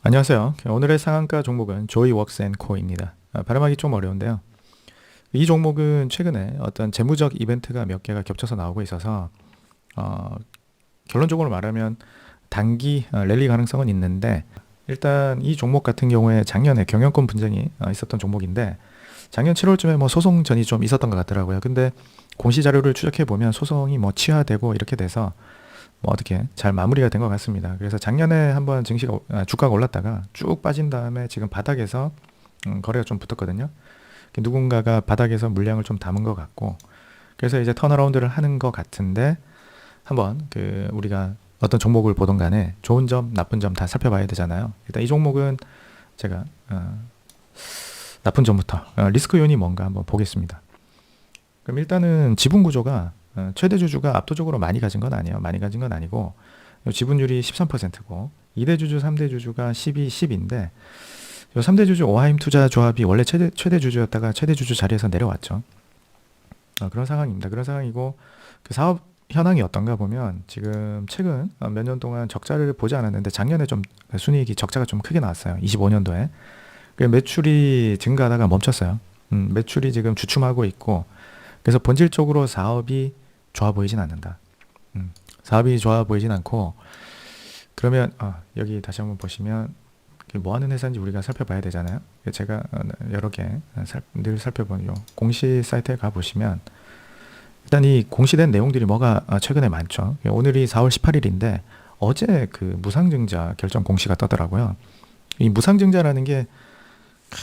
안녕하세요. 오늘의 상한가 종목은 조이웍스앤코입니다. 발음하기 좀 어려운데요. 이 종목은 최근에 어떤 재무적 이벤트가 몇 개가 겹쳐서 나오고 있어서 어, 결론적으로 말하면 단기 랠리 가능성은 있는데, 일단 이 종목 같은 경우에 작년에 경영권 분쟁이 있었던 종목인데, 작년 7월쯤에 뭐 소송전이 좀 있었던 것 같더라고요. 근데 공시 자료를 추적해 보면 소송이 뭐 취하되고 이렇게 돼서 뭐 어떻게 잘 마무리가 된 것 같습니다. 그래서 작년에 한번 주가가 올랐다가 쭉 빠진 다음에 지금 바닥에서 거래가 좀 붙었거든요. 누군가가 바닥에서 물량을 좀 담은 것 같고, 그래서 이제 턴어라운드를 하는 것 같은데, 한번 우리가 어떤 종목을 보던 간에 좋은 점, 나쁜 점 다 살펴봐야 되잖아요. 일단 이 종목은 제가 나쁜 점부터 리스크 요인이 뭔가 한번 보겠습니다. 그럼 일단은 지분 구조가 최대 주주가 압도적으로 많이 가진 건 아니에요. 많이 가진 건 아니고 지분율이 13%고 2대 주주, 3대 주주가 12, 10인데, 요 3대 주주 오하임 투자 조합이 원래 최대 주주였다가 최대 주주 자리에서 내려왔죠. 그런 상황입니다. 그런 상황이고, 그 사업 현황이 어떤가 보면 지금 최근 몇 년 동안 적자를 보지 않았는데 작년에 좀 순이익이 적자가 좀 크게 나왔어요. 25년도에. 매출이 증가하다가 멈췄어요. 매출이 지금 주춤하고 있고, 그래서 본질적으로 사업이 좋아 보이진 않는다. 사업이 좋아 보이진 않고, 그러면 여기 다시 한번 보시면 뭐 하는 회사인지 우리가 살펴봐야 되잖아요. 제가 여러 개 늘 살펴보는 요 공시 사이트에 가보시면, 일단 이 공시된 내용들이 뭐가 최근에 많죠. 오늘이 4월 18일인데 어제 그 무상증자 결정 공시가 떠더라고요. 이 무상증자라는 게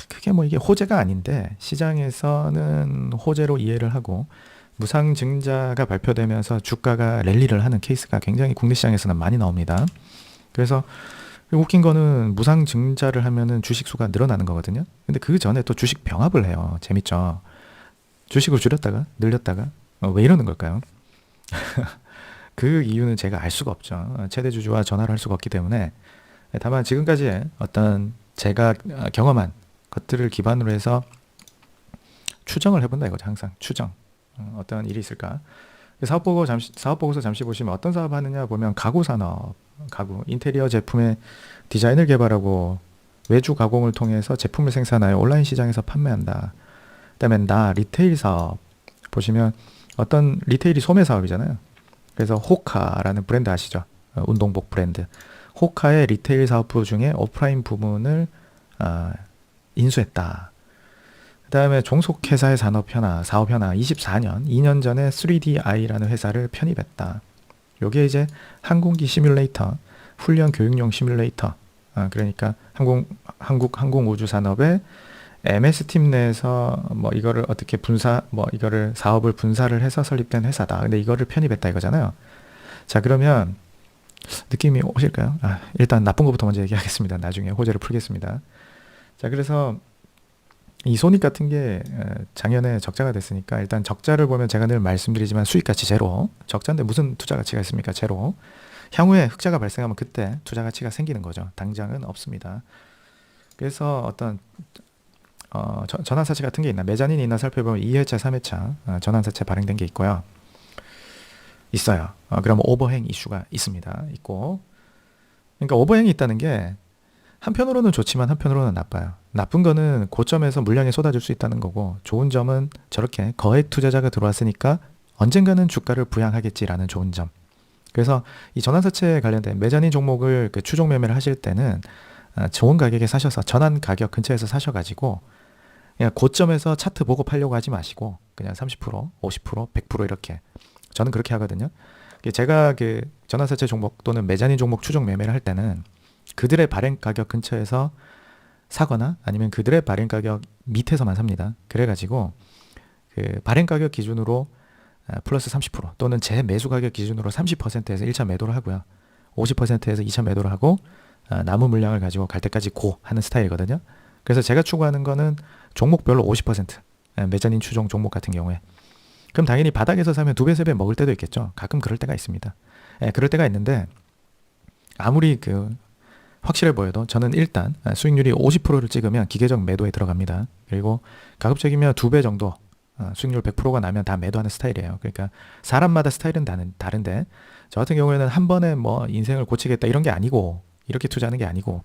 그게 뭐 이게 호재가 아닌데, 시장에서는 호재로 이해를 하고 무상증자가 발표되면서 주가가 랠리를 하는 케이스가 굉장히 국내 시장에서는 많이 나옵니다. 그래서 웃긴 거는 무상증자를 하면은 주식 수가 늘어나는 거거든요. 근데 그 전에 또 주식 병합을 해요. 재밌죠. 주식을 줄였다가 늘렸다가 왜 이러는 걸까요? 그 이유는 제가 알 수가 없죠. 최대 주주와 전화를 할 수가 없기 때문에. 다만 지금까지의 어떤 제가 경험한 것들을 기반으로 해서 추정을 해본다 이거죠. 항상 추정. 어떤 일이 있을까? 사업 보고서 잠시 보시면 어떤 사업 하느냐 보면 가구 산업, 가구 인테리어 제품의 디자인을 개발하고 외주 가공을 통해서 제품을 생산하여 온라인 시장에서 판매한다. 그다음에 리테일 사업 보시면 어떤 리테일이 소매 사업이잖아요. 그래서 호카라는 브랜드 아시죠? 운동복 브랜드. 호카의 리테일 사업부 중에 오프라인 부문을 인수했다. 그 다음에 종속회사의 사업 현황 24년, 2년 전에 3DI라는 회사를 편입했다. 요게 이제 항공기 시뮬레이터, 훈련 교육용 시뮬레이터, 그러니까 한국 항공우주산업의 MS팀 내에서 뭐 이거를 어떻게 이거를 사업을 분사를 해서 설립된 회사다. 근데 이거를 편입했다 이거잖아요. 자, 그러면 느낌이 오실까요? 일단 나쁜 것부터 먼저 얘기하겠습니다. 나중에 호재를 풀겠습니다. 자, 그래서 이 손익 같은 게 작년에 적자가 됐으니까, 일단 적자를 보면 제가 늘 말씀드리지만 수익가치 제로. 적자인데 무슨 투자가치가 있습니까? 제로. 향후에 흑자가 발생하면 그때 투자가치가 생기는 거죠. 당장은 없습니다. 그래서 어떤 전환사채 같은 게 있나, 메자닌이 있나 살펴보면 2회차, 3회차 전환사채 발행된 게 있어요. 그럼 오버행 이슈가 있고, 그러니까 오버행이 있다는 게 한편으로는 좋지만 한편으로는 나빠요. 나쁜 거는 고점에서 물량이 쏟아질 수 있다는 거고, 좋은 점은 저렇게 거액 투자자가 들어왔으니까 언젠가는 주가를 부양하겠지라는 좋은 점. 그래서 이 전환사채에 관련된 메자닌 종목을 추종 매매를 하실 때는 좋은 가격에 사셔서 전환 가격 근처에서 사셔가지고 그냥 고점에서 차트 보고 팔려고 하지 마시고 그냥 30%, 50%, 100% 이렇게. 저는 그렇게 하거든요. 제가 전환사채 종목 또는 메자닌 종목 추종 매매를 할 때는 그들의 발행 가격 근처에서 사거나 아니면 그들의 발행 가격 밑에서만 삽니다. 그래가지고 발행 가격 기준으로 플러스 30% 또는 제 매수 가격 기준으로 30%에서 1차 매도를 하고요. 50%에서 2차 매도를 하고 남은 물량을 가지고 갈 때까지 하는 스타일이거든요. 그래서 제가 추구하는 거는 종목별로 50%, 메자닌 추종 종목 같은 경우에. 그럼 당연히 바닥에서 사면 2배, 3배 먹을 때도 있겠죠. 가끔 그럴 때가 있습니다. 그럴 때가 있는데, 아무리 확실해 보여도 저는 일단 수익률이 50%를 찍으면 기계적 매도에 들어갑니다. 그리고 가급적이면 2배 정도 수익률 100%가 나면 다 매도하는 스타일이에요. 그러니까 사람마다 스타일은 다른데, 저 같은 경우에는 한 번에 뭐 인생을 고치겠다 이런 게 아니고, 이렇게 투자하는 게 아니고,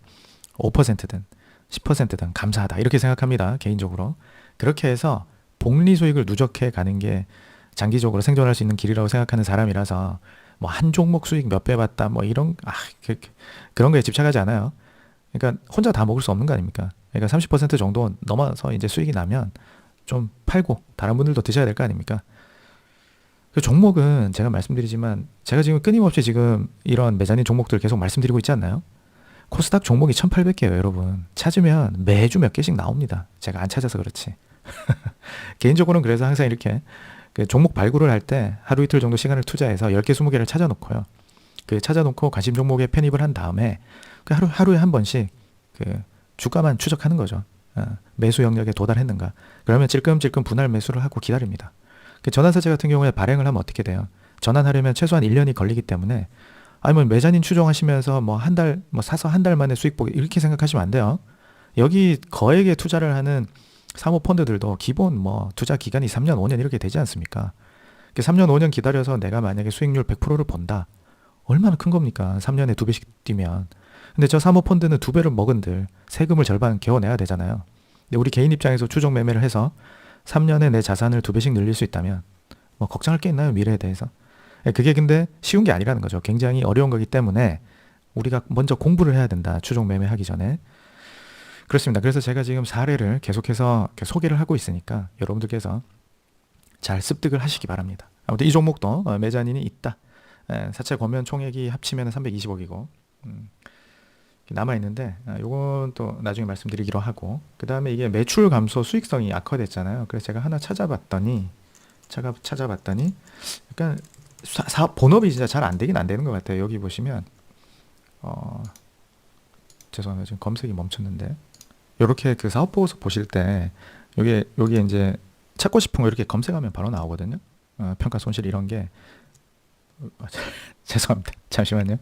5%든 10%든 감사하다 이렇게 생각합니다. 개인적으로. 그렇게 해서 복리 수익을 누적해 가는 게 장기적으로 생존할 수 있는 길이라고 생각하는 사람이라서 뭐 한 종목 수익 몇 배 봤다 뭐 이런 그런 거에 집착하지 않아요. 그러니까 혼자 다 먹을 수 없는 거 아닙니까? 그러니까 30% 정도 넘어서 이제 수익이 나면 좀 팔고 다른 분들도 드셔야 될 거 아닙니까? 그 종목은 제가 말씀드리지만 제가 지금 끊임없이 지금 이런 메자닌 종목들 계속 말씀드리고 있지 않나요? 코스닥 종목이 1800개예요, 여러분. 찾으면 매주 몇 개씩 나옵니다. 제가 안 찾아서 그렇지. 개인적으로는 그래서 항상 이렇게 그 종목 발굴을 할 때 하루 이틀 정도 시간을 투자해서 10개, 20개를 찾아놓고요. 그 찾아놓고 관심 종목에 편입을 한 다음에 그 하루에 한 번씩 그 주가만 추적하는 거죠. 매수 영역에 도달했는가. 그러면 찔끔찔끔 분할 매수를 하고 기다립니다. 그 전환사채 같은 경우에 발행을 하면 어떻게 돼요? 전환하려면 최소한 1년이 걸리기 때문에 아니면 메자닌 추종하시면서 뭐 한 달, 뭐 사서 한 달 만에 수익 보기 이렇게 생각하시면 안 돼요. 여기 거액의 투자를 하는 사모펀드들도 기본 뭐 투자 기간이 3년, 5년 이렇게 되지 않습니까? 3년, 5년 기다려서 내가 만약에 수익률 100%를 본다. 얼마나 큰 겁니까? 3년에 2배씩 뛰면. 근데 저 사모펀드는 2배를 먹은들 세금을 절반 개워내야 되잖아요. 근데 우리 개인 입장에서 추종 매매를 해서 3년에 내 자산을 2배씩 늘릴 수 있다면 뭐 걱정할 게 있나요? 미래에 대해서. 그게 근데 쉬운 게 아니라는 거죠. 굉장히 어려운 거기 때문에 우리가 먼저 공부를 해야 된다. 추종 매매하기 전에. 그렇습니다. 그래서 제가 지금 사례를 계속해서 소개를 하고 있으니까 여러분들께서 잘 습득을 하시기 바랍니다. 아무튼 이 종목도 메자닌이 있다. 사채 권면 총액이 합치면 320억이고 남아있는데 요건 또 나중에 말씀드리기로 하고, 그 다음에 이게 매출 감소 수익성이 악화됐잖아요. 그래서 제가 하나 찾아봤더니 약간 사업 본업이 진짜 잘 안 되긴 안 되는 것 같아요. 여기 보시면 죄송합니다. 지금 검색이 멈췄는데 이렇게 그 사업 보고서 보실 때 여기 이제 찾고 싶은 거 이렇게 검색하면 바로 나오거든요. 평가 손실 이런 게 죄송합니다. 잠시만요.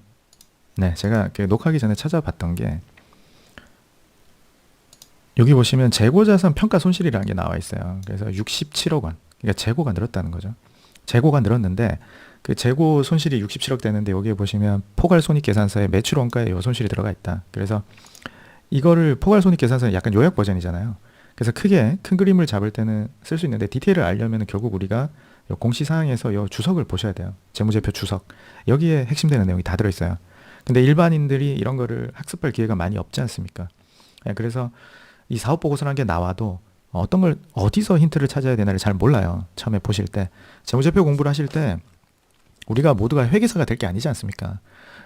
네, 제가 그 녹화하기 전에 찾아봤던 게 여기 보시면 재고자산 평가 손실이라는 게 나와 있어요. 그래서 67억 원. 그러니까 재고가 늘었다는 거죠. 재고가 늘었는데 그 재고 손실이 67억 되는데 여기에 보시면 포괄손익계산서에 매출 원가에 요 손실이 들어가 있다. 그래서 이거를 포괄손익계산서는 약간 요약 버전이잖아요. 그래서 크게 큰 그림을 잡을 때는 쓸 수 있는데 디테일을 알려면 결국 우리가 요 공시사항에서 요 주석을 보셔야 돼요. 재무제표 주석. 여기에 핵심되는 내용이 다 들어있어요. 근데 일반인들이 이런 거를 학습할 기회가 많이 없지 않습니까? 그래서 이 사업보고서라는 게 나와도 어떤 걸 어디서 힌트를 찾아야 되나를 잘 몰라요. 처음에 보실 때. 재무제표 공부를 하실 때 우리가 모두가 회계사가 될 게 아니지 않습니까?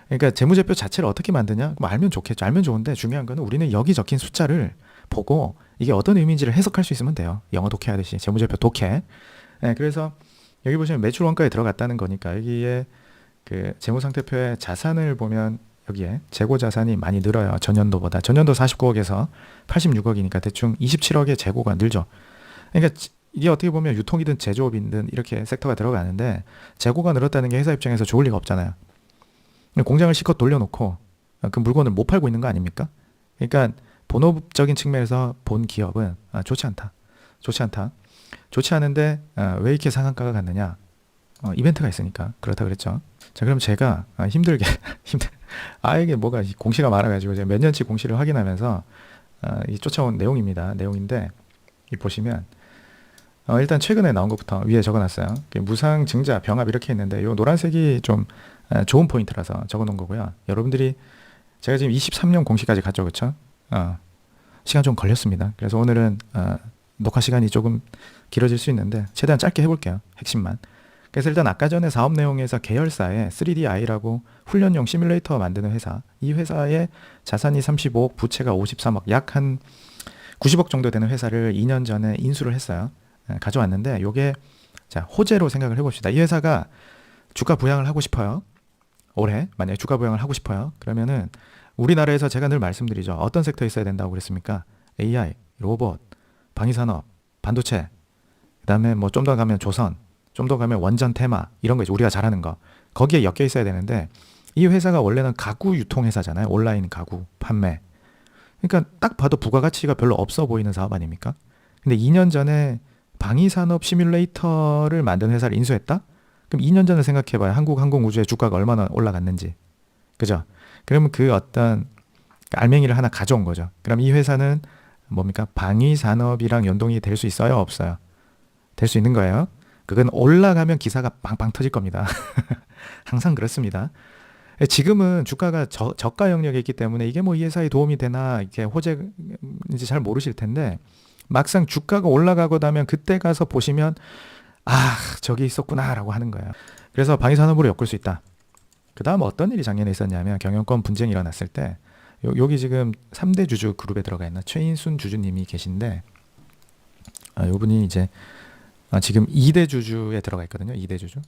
그러니까 재무제표 자체를 어떻게 만드냐? 뭐 알면 좋겠죠. 알면 좋은데 중요한 거는 우리는 여기 적힌 숫자를 보고 이게 어떤 의미인지를 해석할 수 있으면 돼요. 영어 독해하듯이 재무제표 독해. 그래서 여기 보시면 매출 원가에 들어갔다는 거니까 여기에 그 재무상태표의 자산을 보면 여기에 재고 자산이 많이 늘어요. 전년도보다. 전년도 49억에서 86억이니까 대충 27억의 재고가 늘죠. 그러니까 이게 어떻게 보면 유통이든 제조업이든 이렇게 섹터가 들어가는데 재고가 늘었다는 게 회사 입장에서 좋을 리가 없잖아요. 공장을 실컷 돌려놓고 그 물건을 못 팔고 있는 거 아닙니까? 그러니까 본업적인 측면에서 본 기업은 좋지 않다. 좋지 않은데 왜 이렇게 상한가가 갔느냐? 이벤트가 있으니까 그렇다 그랬죠. 자, 그럼 제가 힘들게 이게 뭐가 공시가 많아가지고 제가 몇 년치 공시를 확인하면서 이 쫓아온 내용인데 이 보시면 일단 최근에 나온 것부터 위에 적어놨어요. 무상 증자 병합 이렇게 있는데 이 노란색이 좀 좋은 포인트라서 적어놓은 거고요. 여러분들이 제가 지금 23년 공시까지 갔죠, 그렇죠? 시간 좀 걸렸습니다. 그래서 오늘은 녹화 시간이 조금 길어질 수 있는데 최대한 짧게 해볼게요. 핵심만. 그래서 일단 아까 전에 사업 내용에서 계열사에 3DI라고 훈련용 시뮬레이터 만드는 회사, 이 회사의 자산이 35억, 부채가 53억, 약 한 90억 정도 되는 회사를 2년 전에 인수를 했어요. 가져왔는데 요게 자 호재로 생각을 해봅시다. 이 회사가 주가 부양을 하고 싶어요. 올해 만약에 주가 부양을 하고 싶어요. 그러면은 우리나라에서 제가 늘 말씀드리죠. 어떤 섹터에 있어야 된다고 그랬습니까? AI, 로봇, 방위산업, 반도체, 그 다음에 뭐 좀 더 가면 조선, 좀 더 가면 원전 테마 이런 거죠. 우리가 잘하는 거. 거기에 엮여 있어야 되는데 이 회사가 원래는 가구 유통 회사잖아요. 온라인 가구 판매. 그러니까 딱 봐도 부가가치가 별로 없어 보이는 사업 아닙니까? 근데 2년 전에 방위산업 시뮬레이터를 만든 회사를 인수했다? 그럼 2년 전에 생각해봐요. 한국 항공우주의 주가가 얼마나 올라갔는지. 그죠? 그러면 그 어떤 알맹이를 하나 가져온 거죠. 그럼 이 회사는 뭡니까? 방위 산업이랑 연동이 될 수 있어요? 없어요? 될 수 있는 거예요. 그건 올라가면 기사가 빵빵 터질 겁니다. 항상 그렇습니다. 지금은 주가가 저가 영역에 있기 때문에 이게 뭐 이 회사에 도움이 되나 이게 호재인지 잘 모르실 텐데 막상 주가가 올라가고 나면 그때 가서 보시면 아 저기 있었구나라고 하는 거예요. 그래서 방위산업으로 엮을 수 있다. 그 다음 어떤 일이 작년에 있었냐면 경영권 분쟁이 일어났을 때 여기 지금 3대 주주 그룹에 들어가 있는 최인순 주주님이 계신데 이분이 이제 지금 2대 주주에 들어가 있거든요. 2대 주주.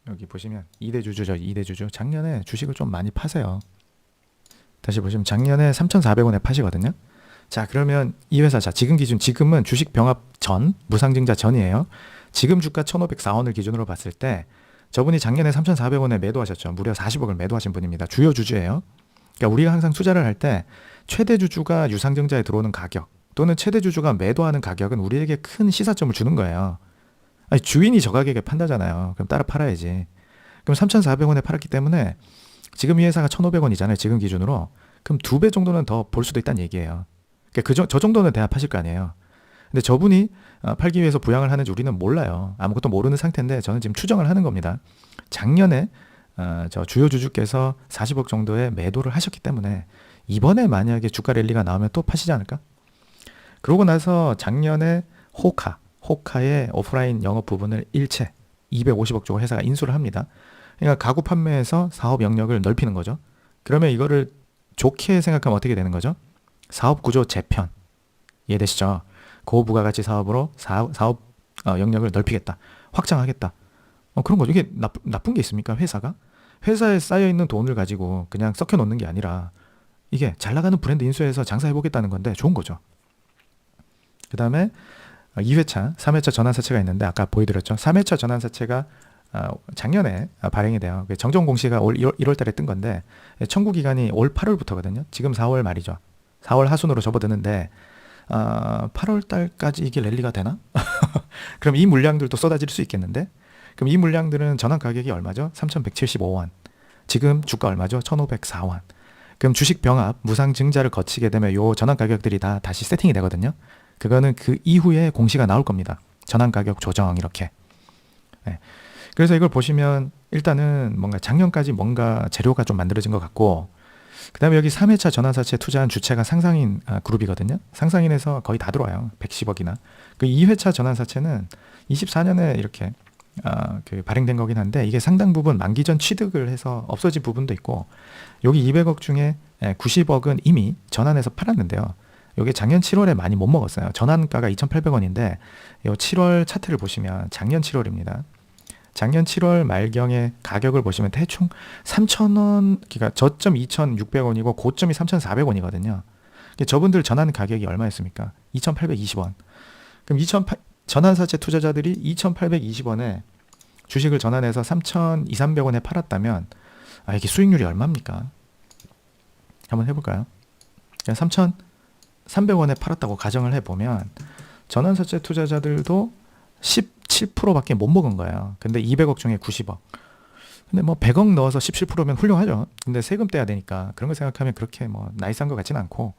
여기 보시면 2대 주주죠. 2대 주주. 작년에 주식을 좀 많이 파세요. 다시 보시면 작년에 3,400원에 파시거든요. 자 그러면 이 회사 자 지금 기준 지금은 주식 병합 전 무상증자 전이에요. 지금 주가 1,504원을 기준으로 봤을 때 저분이 작년에 3,400원에 매도하셨죠. 무려 40억을 매도하신 분입니다. 주요 주주예요. 그러니까 우리가 항상 투자를 할 때 최대 주주가 유상증자에 들어오는 가격 또는 최대 주주가 매도하는 가격은 우리에게 큰 시사점을 주는 거예요. 아니, 주인이 저 가격에 판다잖아요. 그럼 따라 팔아야지. 그럼 3,400원에 팔았기 때문에 지금 이 회사가 1,500원이잖아요. 지금 기준으로. 그럼 2배 정도는 더 볼 수도 있다는 얘기예요. 그러니까 저 정도는 대합하실 거 아니에요. 근데 저분이 팔기 위해서 부양을 하는지 우리는 몰라요. 아무것도 모르는 상태인데 저는 지금 추정을 하는 겁니다. 작년에 저 주요 주주께서 40억 정도의 매도를 하셨기 때문에 이번에 만약에 주가 랠리가 나오면 또 파시지 않을까? 그러고 나서 작년에 호카의 오프라인 영업 부분을 일체 250억 주고 회사가 인수를 합니다. 그러니까 가구 판매에서 사업 영역을 넓히는 거죠. 그러면 이거를 좋게 생각하면 어떻게 되는 거죠? 사업 구조 재편. 이해되시죠? 고부가가치 사업으로 사업 영역을 넓히겠다. 확장하겠다. 그런 거죠. 이게 나쁜 게 있습니까? 회사에 쌓여있는 돈을 가지고 그냥 썩혀 놓는 게 아니라 이게 잘 나가는 브랜드 인수해서 장사해보겠다는 건데 좋은 거죠. 그 다음에 2회차, 3회차 전환사채가 있는데 아까 보여드렸죠. 3회차 전환사채가 작년에 발행이 돼요. 정정 공시가 올 1월 달에 뜬 건데 청구 기간이 올 8월부터거든요. 지금 4월 말이죠. 4월 하순으로 접어드는데 8월 달까지 이게 랠리가 되나? 그럼 이 물량들도 쏟아질 수 있겠는데? 그럼 이 물량들은 전환 가격이 얼마죠? 3,175원. 지금 주가 얼마죠? 1,504원. 그럼 주식 병합, 무상 증자를 거치게 되면 요 전환 가격들이 다 다시 세팅이 되거든요. 그거는 그 이후에 공시가 나올 겁니다. 전환 가격 조정 이렇게. 네. 그래서 이걸 보시면 일단은 뭔가 작년까지 뭔가 재료가 좀 만들어진 것 같고 그 다음에 여기 3회차 전환사채 투자한 주체가 상상인 그룹이거든요. 상상인에서 거의 다 들어와요. 110억이나. 그 2회차 전환사채는 24년에 이렇게 발행된 거긴 한데 이게 상당 부분 만기 전 취득을 해서 없어진 부분도 있고 여기 200억 중에 90억은 이미 전환해서 팔았는데요. 이게 작년 7월에 많이 못 먹었어요. 전환가가 2,800원인데 이 7월 차트를 보시면 작년 7월입니다. 작년 7월 말경의 가격을 보시면 대충 3,000원, 그러니까 저점 2,600원이고 고점이 3,400원이거든요. 저분들 전환 가격이 얼마였습니까? 2,820원. 그럼 전환사채 투자자들이 2,820원에 주식을 전환해서 3,200~300원에 팔았다면 이게 수익률이 얼마입니까? 한번 해볼까요? 3,300원에 팔았다고 가정을 해보면 전환사채 투자자들도 17%밖에 못 먹은 거예요. 근데 200억 중에 90억. 근데 뭐 100억 넣어서 17%면 훌륭하죠. 근데 세금 떼야 되니까 그런 거 생각하면 그렇게 뭐 나이스한 것 같지는 않고.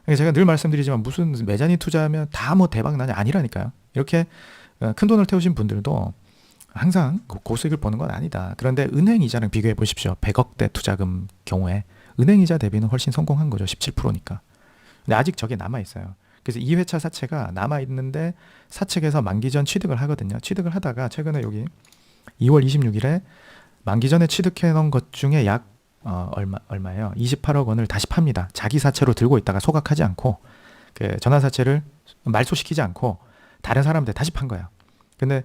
제가 늘 말씀드리지만 무슨 매자니 투자하면 다 뭐 대박 나냐 아니라니까요. 이렇게 큰 돈을 태우신 분들도 항상 고수익을 보는 건 아니다. 그런데 은행 이자랑 비교해 보십시오. 100억대 투자금 경우에 은행 이자 대비는 훨씬 성공한 거죠. 17%니까. 근데 아직 저게 남아 있어요. 그래서 2회차 사채가 남아있는데 사측에서 만기 전 취득을 하거든요. 취득을 하다가 최근에 여기 2월 26일에 만기 전에 취득해 놓은 것 중에 약 얼마예요? 28억 원을 다시 팝니다. 자기 사채로 들고 있다가 소각하지 않고 그 전환 사채를 말소시키지 않고 다른 사람한테 다시 판 거예요. 근데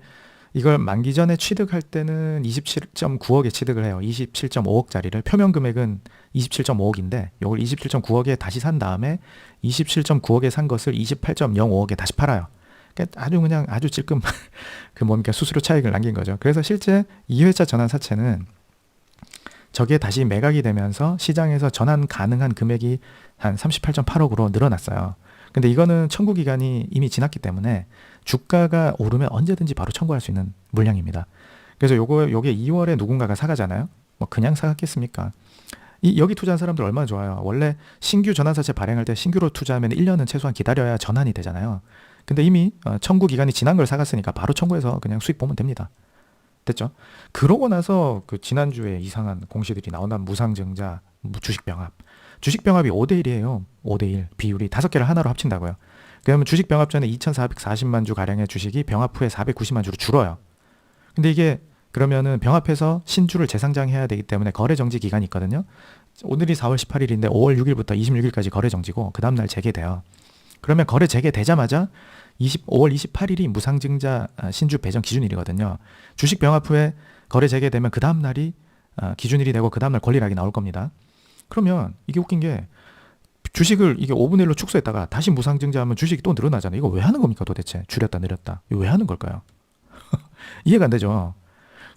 이걸 만기 전에 취득할 때는 27.9억에 취득을 해요. 27.5억짜리를. 표면 금액은 27.5억인데 이걸 27.9억에 다시 산 다음에 27.9억에 산 것을 28.05억에 다시 팔아요. 그러니까 아주 찔끔 수수료 차익을 남긴 거죠. 그래서 실제 2회차 전환 사채는 저게 다시 매각이 되면서 시장에서 전환 가능한 금액이 한 38.8억으로 늘어났어요. 근데 이거는 청구 기간이 이미 지났기 때문에 주가가 오르면 언제든지 바로 청구할 수 있는 물량입니다. 그래서 요게 2월에 누군가가 사가잖아요. 뭐 그냥 사갔겠습니까? 여기 투자한 사람들 얼마나 좋아요. 원래 신규 전환사채 발행할 때 신규로 투자하면 1년은 최소한 기다려야 전환이 되잖아요. 근데 이미 청구 기간이 지난 걸 사갔으니까 바로 청구해서 그냥 수익 보면 됩니다. 됐죠? 그러고 나서 그 지난주에 이상한 공시들이 나온다면 무상증자, 주식병합. 주식병합이 5대1이에요. 5대1 비율이 5개를 하나로 합친다고요. 그러면 주식병합 전에 2,440만 주 가량의 주식이 병합 후에 490만 주로 줄어요. 근데 이게 그러면은 병합해서 신주를 재상장해야 되기 때문에 거래 정지 기간이 있거든요. 오늘이 4월 18일인데 5월 6일부터 26일까지 거래 정지고 그 다음날 재개돼요. 그러면 거래 재개되자마자 5월 28일이 무상증자 신주 배정 기준일이거든요. 주식 병합 후에 거래 재개되면 그 다음날이 기준일이 되고 그 다음날 권리락이 나올 겁니다. 그러면 이게 웃긴 게 주식을 이게 5분의 1로 축소했다가 다시 무상증자하면 주식이 또 늘어나잖아요. 이거 왜 하는 겁니까 도대체? 줄였다 늘렸다. 이거 왜 하는 걸까요? 이해가 안 되죠.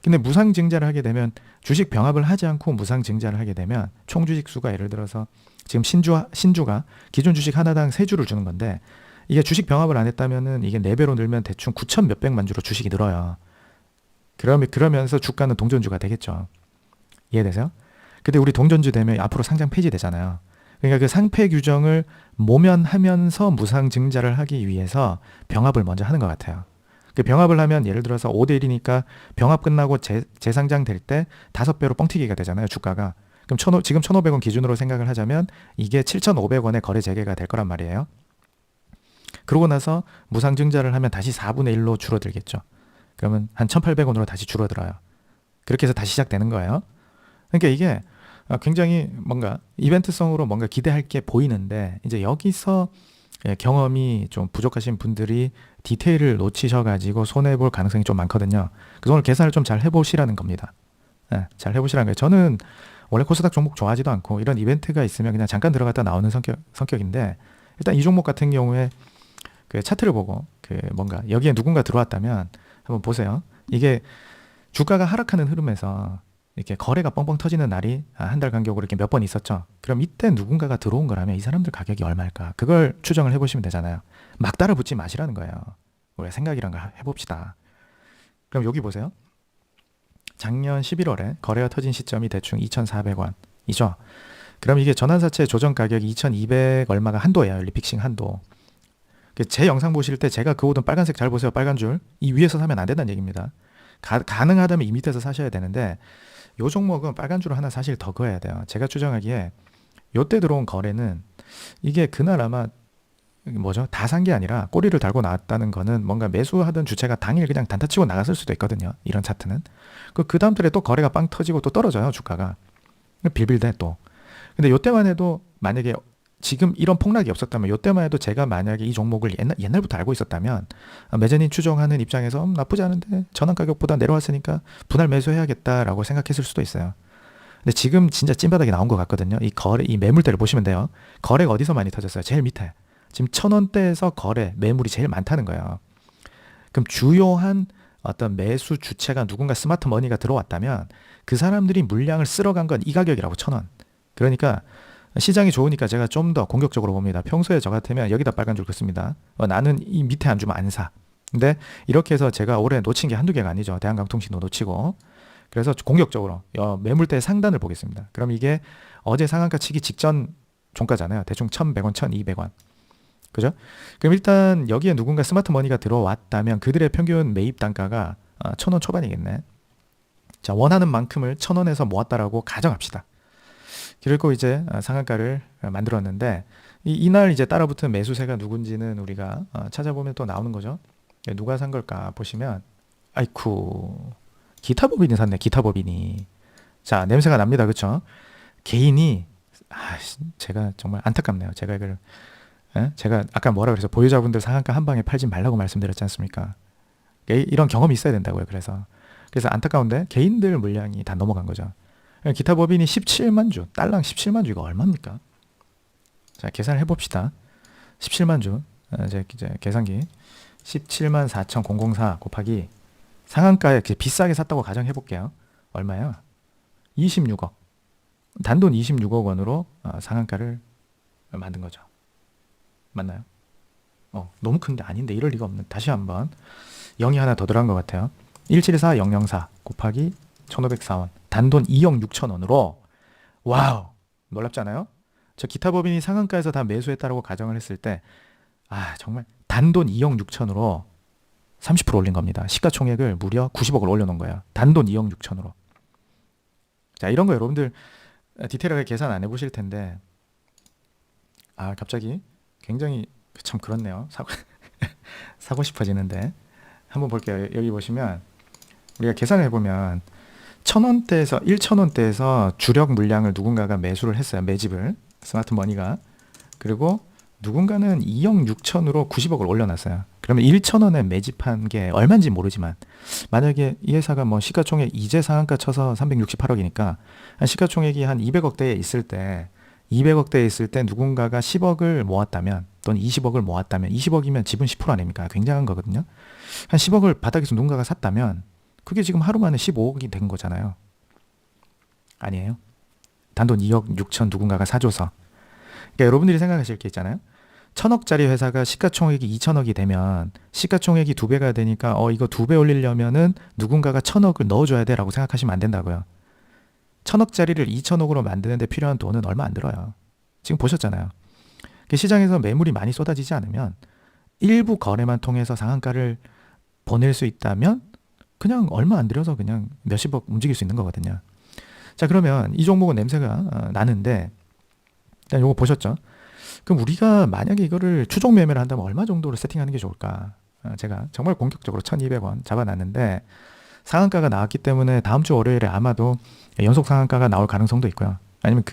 근데 무상증자를 하게 되면 주식 병합을 하지 않고 무상증자를 하게 되면 총 주식 수가 예를 들어서 지금 신주가 기존 주식 하나당 3주를 주는 건데 이게 주식 병합을 안 했다면은 이게 4배로 늘면 대충 9천 몇백만 주로 주식이 늘어요. 그러면서 주가는 동전주가 되겠죠. 이해되세요? 근데 우리 동전주 되면 앞으로 상장 폐지되잖아요. 그러니까 그 상폐 규정을 모면하면서 무상증자를 하기 위해서 병합을 먼저 하는 것 같아요. 그 병합을 하면 예를 들어서 5대1이니까 병합 끝나고 재상장 될 때 5배로 뻥튀기가 되잖아요. 주가가. 그럼 지금 1,500원 기준으로 생각을 하자면 이게 7,500원에 거래 재개가 될 거란 말이에요. 그러고 나서 무상증자를 하면 다시 4분의 1로 줄어들겠죠. 그러면 한 1,800원으로 다시 줄어들어요. 그렇게 해서 다시 시작되는 거예요. 그러니까 이게 굉장히 뭔가 이벤트성으로 뭔가 기대할 게 보이는데 이제 여기서 경험이 좀 부족하신 분들이 디테일을 놓치셔가지고 손해볼 가능성이 좀 많거든요. 그래서 오늘 계산을 좀 잘 해보시라는 겁니다. 잘 해보시라는 거예요. 저는 원래 코스닥 종목 좋아하지도 않고 이런 이벤트가 있으면 그냥 잠깐 들어갔다 나오는 성격인데 일단 이 종목 같은 경우에 그 차트를 보고 그 뭔가 여기에 누군가 들어왔다면 한번 보세요. 이게 주가가 하락하는 흐름에서 이렇게 거래가 뻥뻥 터지는 날이 한 달 간격으로 이렇게 몇 번 있었죠. 그럼 이때 누군가가 들어온 거라면 이 사람들 가격이 얼마일까? 그걸 추정을 해보시면 되잖아요. 막 따라 붙지 마시라는 거예요. 우리가 생각이란 걸 해봅시다. 그럼 여기 보세요. 작년 11월에 거래가 터진 시점이 대충 2,400원이죠. 그럼 이게 전환사채 조정 가격이 2,200 얼마가 한도예요. 리픽싱 한도. 제 영상 보실 때 제가 그어둔 빨간색 잘 보세요. 빨간 줄. 이 위에서 사면 안 된다는 얘기입니다. 가능하다면 이 밑에서 사셔야 되는데 요 종목은 빨간 줄을 하나 사실 더 그어야 돼요. 제가 추정하기에 요때 들어온 거래는 이게 그날 아마 다 산 게 아니라 꼬리를 달고 나왔다는 거는 뭔가 매수하던 주체가 당일 그냥 단타 치고 나갔을 수도 있거든요. 이런 차트는. 그 다음 달에 또 거래가 빵 터지고 또 떨어져요. 주가가. 빌빌대 또. 근데 요때만 해도 만약에 지금 이런 폭락이 없었다면 요때만 해도 제가 만약에 이 종목을 옛날부터 알고 있었다면 매전인 추정하는 입장에서 나쁘지 않은데 전환 가격보다 내려왔으니까 분할 매수해야겠다라고 생각했을 수도 있어요. 근데 지금 진짜 찐바닥이 나온 것 같거든요. 이 매물대를 보시면 돼요. 거래가 어디서 많이 터졌어요? 제일 밑에. 지금 1,000원대에서 매물이 제일 많다는 거예요. 그럼 주요한 어떤 매수 주체가 누군가 스마트 머니가 들어왔다면 그 사람들이 물량을 쓸어간 건 이 가격이라고 1,000원. 그러니까 시장이 좋으니까 제가 좀 더 공격적으로 봅니다. 평소에 저 같으면 여기다 빨간 줄 긋습니다. 나는 이 밑에 안 주면 안 사. 근데 이렇게 해서 제가 올해 놓친 게 한두 개가 아니죠. 대한강통신도 놓치고. 그래서 공격적으로 매물대 상단을 보겠습니다. 그럼 이게 어제 상한가 치기 직전 종가잖아요. 대충 1,100원, 1,200원. 그죠? 그럼 일단 여기에 누군가 스마트 머니가 들어왔다면 그들의 평균 매입 단가가 1,000원 초반이겠네. 자, 원하는 만큼을 1,000원에서 모았다라고 가정합시다. 그리고 이제 상한가를 만들었는데 이날 이제 따라붙은 매수세가 누군지는 우리가 찾아보면 또 나오는 거죠. 누가 산 걸까 보시면 아이쿠 기타법인이 샀네. 기타법인이. 자, 냄새가 납니다. 그렇죠? 개인이 제가 정말 안타깝네요. 제가 아까 뭐라 그래서 보유자분들 상한가 한 방에 팔지 말라고 말씀드렸지 않습니까? 이런 경험이 있어야 된다고요. 그래서 안타까운데 개인들 물량이 다 넘어간 거죠. 기타법인이 17만 주, 달랑 17만 주 이거 얼마입니까? 자, 계산을 해봅시다. 17만 주, 이제 계산기 17만 4,004 곱하기 상한가에 비싸게 샀다고 가정해볼게요. 얼마야? 26억. 단돈 26억 원으로 상한가를 만든 거죠. 맞나요? 너무 큰데 아닌데 이럴 리가 없는. 다시 한번 0이 하나 더 들어간 것 같아요. 174004 곱하기 1,504원. 단돈 2억 6천 원으로 와우 놀랍지 않아요? 저 기타 법인이 상한가에서 다 매수했다라고 가정을 했을 때, 정말 단돈 2억 6천으로 30% 올린 겁니다. 시가총액을 무려 90억을 올려놓은 거예요. 단돈 2억 6천으로. 자, 이런 거 여러분들 디테일하게 계산 안 해보실 텐데, 갑자기 굉장히 참 그렇네요. 사고 싶어지는데. 한번 볼게요. 여기 보시면 우리가 계산을 해보면 1,000원대에서 1,000원대에서 주력 물량을 누군가가 매수를 했어요. 매집을. 스마트 머니가. 그리고 누군가는 2억 6천으로 90억을 올려놨어요. 그러면 1,000원에 매집한 게 얼마인지 모르지만 만약에 이 회사가 뭐 시가총액 이제 상한가 쳐서 368억이니까 한 시가총액이 한 200억대에 있을 때 200억대에 있을 때 누군가가 10억을 모았다면 또는 20억을 모았다면 20억이면 지분 10% 아닙니까? 굉장한 거거든요. 한 10억을 바닥에서 누군가가 샀다면 그게 지금 하루 만에 15억이 된 거잖아요. 아니에요? 단돈 2억 6천 누군가가 사줘서. 그러니까 여러분들이 생각하실 게 있잖아요. 1,000억짜리 회사가 시가총액이 2,000억이 되면 시가총액이 2배가 되니까 이거 2배 올리려면은 누군가가 1,000억을 넣어줘야 돼라고 생각하시면 안 된다고요. 1,000억짜리를 2,000억으로 만드는데 필요한 돈은 얼마 안 들어요. 지금 보셨잖아요. 시장에서 매물이 많이 쏟아지지 않으면 일부 거래만 통해서 상한가를 보낼 수 있다면 그냥 얼마 안 들여서 그냥 몇십억 움직일 수 있는 거거든요. 자, 그러면 이 종목은 냄새가 나는데 일단 요거 보셨죠? 그럼 우리가 만약에 이거를 추종 매매를 한다면 얼마 정도로 세팅하는 게 좋을까? 제가 정말 공격적으로 1,200원 잡아놨는데 상한가가 나왔기 때문에 다음 주 월요일에 아마도 연속 상한가가 나올 가능성도 있고요. 아니면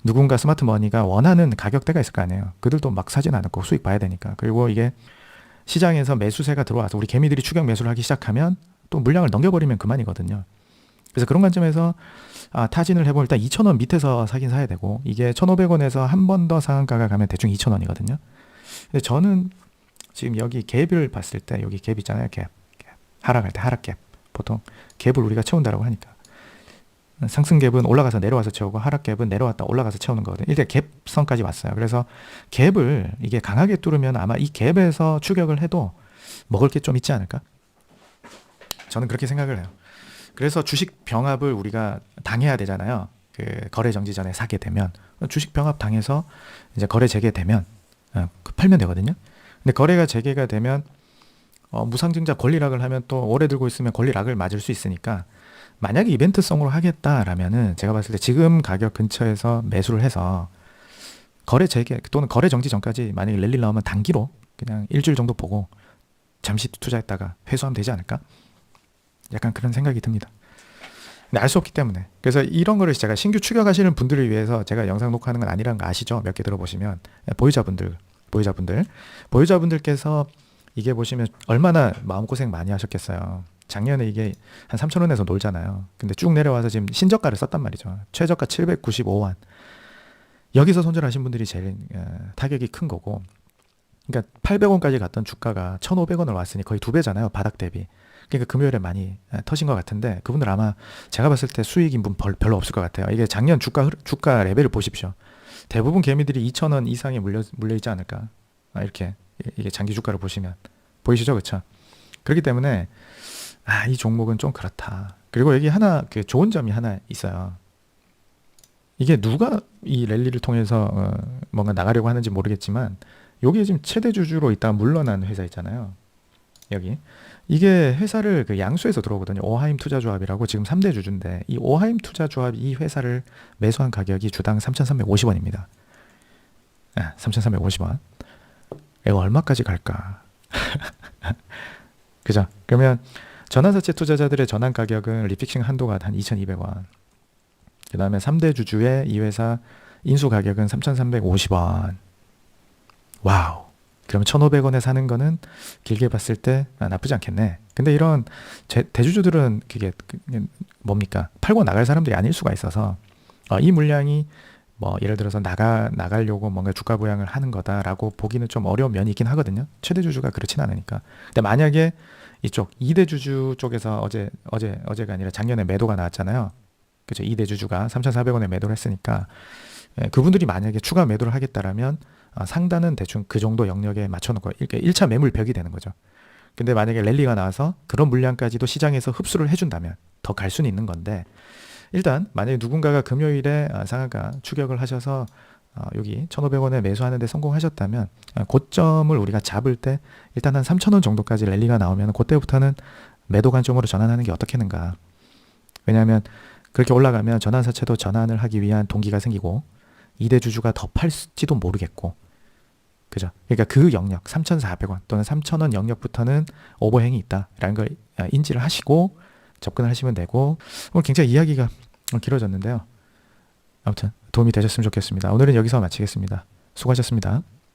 누군가 스마트 머니가 원하는 가격대가 있을 거 아니에요. 그들도 막 사진 않고 수익 봐야 되니까. 그리고 이게 시장에서 매수세가 들어와서 우리 개미들이 추격 매수를 하기 시작하면 또 물량을 넘겨버리면 그만이거든요. 그래서 그런 관점에서 타진을 해보면 일단 2,000원 밑에서 사긴 사야 되고 이게 1,500원에서 한 번 더 상한가가 가면 대충 2,000원이거든요. 근데 저는 지금 여기 갭을 봤을 때 여기 갭 있잖아요. 갭. 하락할 때 하락 갭. 보통 갭을 우리가 채운다라고 하니까. 상승 갭은 올라가서 내려와서 채우고 하락 갭은 내려왔다 올라가서 채우는 거거든요. 일단 갭선까지 왔어요. 그래서 갭을 이게 강하게 뚫으면 아마 이 갭에서 추격을 해도 먹을 게 좀 있지 않을까? 저는 그렇게 생각을 해요. 그래서 주식 병합을 우리가 당해야 되잖아요. 그 거래 정지 전에 사게 되면 주식 병합 당해서 이제 거래 재개되면 팔면 되거든요. 근데 거래가 재개가 되면 무상증자 권리락을 하면 또 오래 들고 있으면 권리락을 맞을 수 있으니까 만약에 이벤트성으로 하겠다라면은 제가 봤을 때 지금 가격 근처에서 매수를 해서 거래 재개 또는 거래 정지 전까지 만약에 랠리 나오면 단기로 그냥 일주일 정도 보고 잠시 투자했다가 회수하면 되지 않을까? 약간 그런 생각이 듭니다. 근데 알 수 없기 때문에. 그래서 이런 거를 제가 신규 추격하시는 분들을 위해서 제가 영상 녹화하는 건 아니라는 거 아시죠? 몇 개 들어보시면 보유자분들께서 이게 보시면 얼마나 마음고생 많이 하셨겠어요. 작년에 이게 한 3,000원에서 놀잖아요. 근데 쭉 내려와서 지금 신저가를 썼단 말이죠. 최저가 795원. 여기서 손절하신 분들이 제일 타격이 큰 거고. 그러니까 800원까지 갔던 주가가 1,500원을 왔으니 거의 2배잖아요. 바닥 대비. 그러니까 금요일에 많이 터진 것 같은데 그분들 아마 제가 봤을 때 수익인 분 별로 없을 것 같아요. 이게 작년 주가 레벨을 보십시오. 대부분 개미들이 2,000원 이상에 물려있지 않을까. 이렇게 이게 장기 주가를 보시면 보이시죠? 그렇죠? 그렇기 때문에 이 종목은 좀 그렇다. 그리고 여기 하나 좋은 점이 하나 있어요. 이게 누가 이 랠리를 통해서 뭔가 나가려고 하는지 모르겠지만 여기에 지금 최대 주주로 있다가 물러난 회사 있잖아요. 여기 이게 회사를 양수에서 들어오거든요. 오하임 투자조합이라고 지금 3대 주주인데 이 오하임 투자조합 이 회사를 매수한 가격이 주당 3,350원입니다. 3,350원. 이거 얼마까지 갈까? 그죠? 그러면 전환사채 투자자들의 전환 가격은 리픽싱 한도가 한 2,200원. 그 다음에 3대 주주의 이 회사 인수 가격은 3,350원. 와우. 그러면 1,500원에 사는 거는 길게 봤을 때 나쁘지 않겠네. 근데 이런 대주주들은 그게 뭡니까? 팔고 나갈 사람들이 아닐 수가 있어서 이 물량이 뭐 예를 들어서 나가려고 뭔가 주가 부양을 하는 거다라고 보기는 좀 어려운 면이 있긴 하거든요. 최대 주주가 그렇진 않으니까. 근데 만약에 이쪽 2대 주주 쪽에서 어제가 아니라 작년에 매도가 나왔잖아요. 그죠? 2대 주주가 3,400원에 매도를 했으니까 그분들이 만약에 추가 매도를 하겠다라면 상단은 대충 그 정도 영역에 맞춰놓고 이렇게 1차 매물벽이 되는 거죠. 근데 만약에 랠리가 나와서 그런 물량까지도 시장에서 흡수를 해준다면 더 갈 수는 있는 건데 일단 만약에 누군가가 금요일에 상한가 추격을 하셔서 여기 1,500원에 매수하는데 성공하셨다면 고점을 우리가 잡을 때 일단 한 3,000원 정도까지 랠리가 나오면 그때부터는 매도 관점으로 전환하는 게 어떻겠는가. 왜냐하면 그렇게 올라가면 전환사채도 전환을 하기 위한 동기가 생기고 2대 주주가 더 팔지도 모르겠고, 그죠? 그러니까 그 영역 3,400원 또는 3,000원 영역부터는 오버행이 있다라는 걸 인지를 하시고 접근을 하시면 되고. 오늘 굉장히 이야기가 길어졌는데요. 아무튼 도움이 되셨으면 좋겠습니다. 오늘은 여기서 마치겠습니다. 수고하셨습니다.